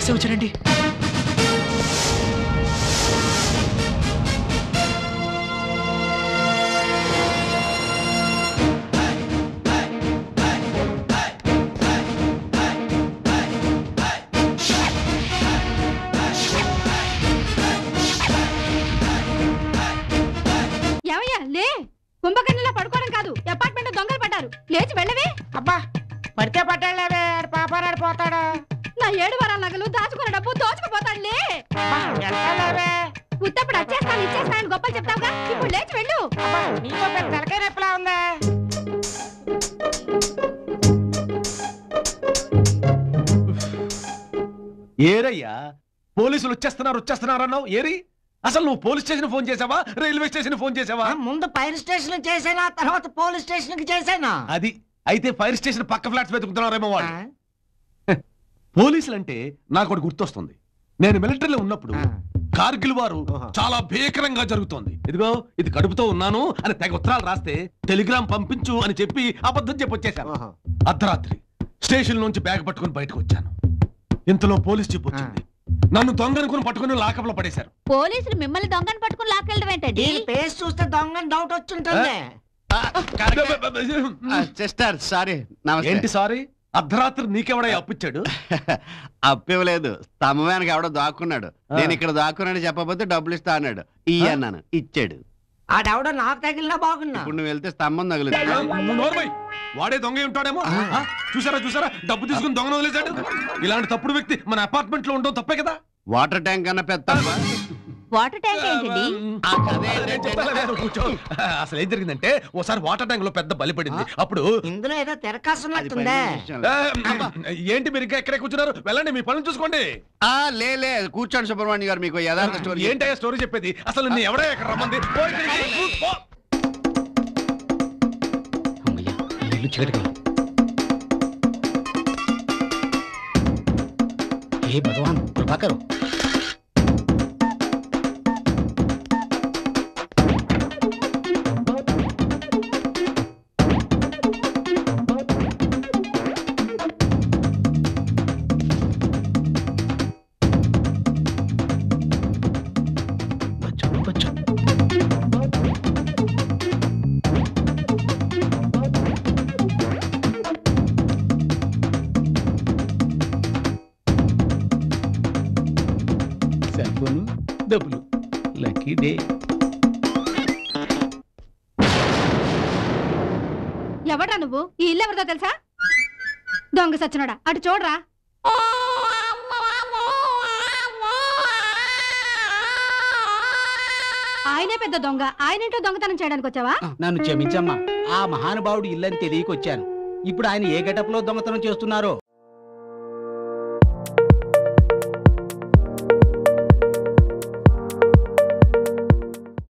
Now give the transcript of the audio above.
SI వచ్చాడండి. ఏమయ్యా లే, కుంభకర్ణిలా పడుకోవడం కాదు, అపార్ట్మెంట్ దొంగలు పడ్డారు, లేచి వెళ్ళవే. అబ్బా పడితే పట్టాడులేవే, పాపారాడు పోతాడు. నా 7 వారాల నగలు దాచుకున్న డబ్బు దోచుకుపోతాడు. లే వెళ్తాలేవే, ఉత్తప్పుడు వచ్చేస్తాను ఇచ్చేస్తానని గొప్పలు చెప్తావుగా, ఇప్పుడు లేచి వెళ్ళు. అబ్బా నీతో పెద్ద తలకాయ నొప్పిలా ఉందా? ఏరయ్యా పోలీసులు వచ్చేస్తున్నారు అన్నావు, ఏరి? అసలు నువ్వు పోలీస్ స్టేషన్ ఫోన్ చేసావా, రైల్వే స్టేషన్ ఫోన్ చేసావా? ముందు ఫైర్ స్టేషన్ చేసానా, తర్వాత పోలీస్ స్టేషన్ కి చేసానా? అది అయితే ఫైర్ స్టేషన్ పక్క ఫ్లాట్స్ వెతుకుతున్నారేమో వాళ్ళు. పోలీసులు అంటే నాకు ఒకటి గుర్తొస్తుంది. నేను మిలిటరీలో ఉన్నప్పుడు కార్గిల్ వారు చాలా భీకరంగా జరుగుతోంది. ఇదిగో ఇది కడుపుతో ఉన్నాను అని తెగ ఉత్తరాలు రాస్తే టెలిగ్రామ్ పంపించు అని చెప్పి అబద్ధం చెప్పి వచ్చేసాను. అర్ధరాత్రి స్టేషన్ నుంచి బ్యాగ్ పట్టుకుని బయటకు వచ్చాను. ఇంతలో పోలీస్ జీప్ వచ్చింది. నన్ను దొంగనుకుని పట్టుకుని లాకప్లో పడేశారు. పోలీసులు మిమ్మల్ని దొంగని పట్టుకుని లాక్కెళ్ళడం ఏంటండి? ఫేస్ చూస్తే దొంగని డౌట్ వచ్చుంటుంది. Sister sorry. ఏంటి సారీ? అర్ధరాత్రి నీకెవడ అప్పిచ్చాడు? అప్పివ్వలేదు, స్తంభానికి ఎవడో దాక్కున్నాడు. నేను ఇక్కడ దాక్కున్నాడు చెప్పబోతే డబ్బులు ఇస్తా అన్నాడు. అన్నాను, ఇచ్చాడు. ఆడెవడో నాకు తగిలినా బాగున్నా. ఇప్పుడు నువ్వు వెళ్తే స్తంభం తగులుతుంది. వాడే దొంగ ఉంటాడేమో. చూసారా డబ్బు తీసుకుని దొంగను వదిలేశాడు. ఇలాంటి తప్పుడు వ్యక్తి మన అపార్ట్మెంట్ లో ఉండడం తప్పే కదా. వాటర్ ట్యాంక్ అన్న పెద్ద వాటర్ ట్యాంక్ ఏంటండి? కూర్చో. అసలు ఏం జరిగిందంటే ఓసారి వాటర్ ట్యాంక్ లో పెద్ద బలి పడింది. అప్పుడు ఇందులో ఏదో తెరకాసున్నట్టుందే. ఏంటి మీరు ఇంకా ఎక్కడే కూర్చున్నారు? వెళ్ళండి, మీ పనులు చూసుకోండి. లే కూర్చోండి సుబ్రహ్మణ్యం గారు, మీకు యథార్థ స్టోరీ. ఏంటయ్యా స్టోరీ చెప్పేది? అసలు నీ ఎవడే ఎక్కడ రమ్మంది? ఏ భగవాన్ ప్రభాకర్, డబ్బులు లక్కీ డే. ఎవడ్రా నువ్వు? ఈ ఇల్లు ఎవరిదో తెలుసా? దొంగ సచ్చినోడా, అటు చూడరా. ఆయనే పెద్ద దొంగ, ఆయనేంటో దొంగతనం చేయడానికి వచ్చావా? నన్ను క్షమించమ్మా, ఆ మహానుభావుడు ఇల్లని తెలియకొచ్చాను. ఇప్పుడు ఆయన ఏ గెటప్ లో దొంగతనం చేస్తున్నారో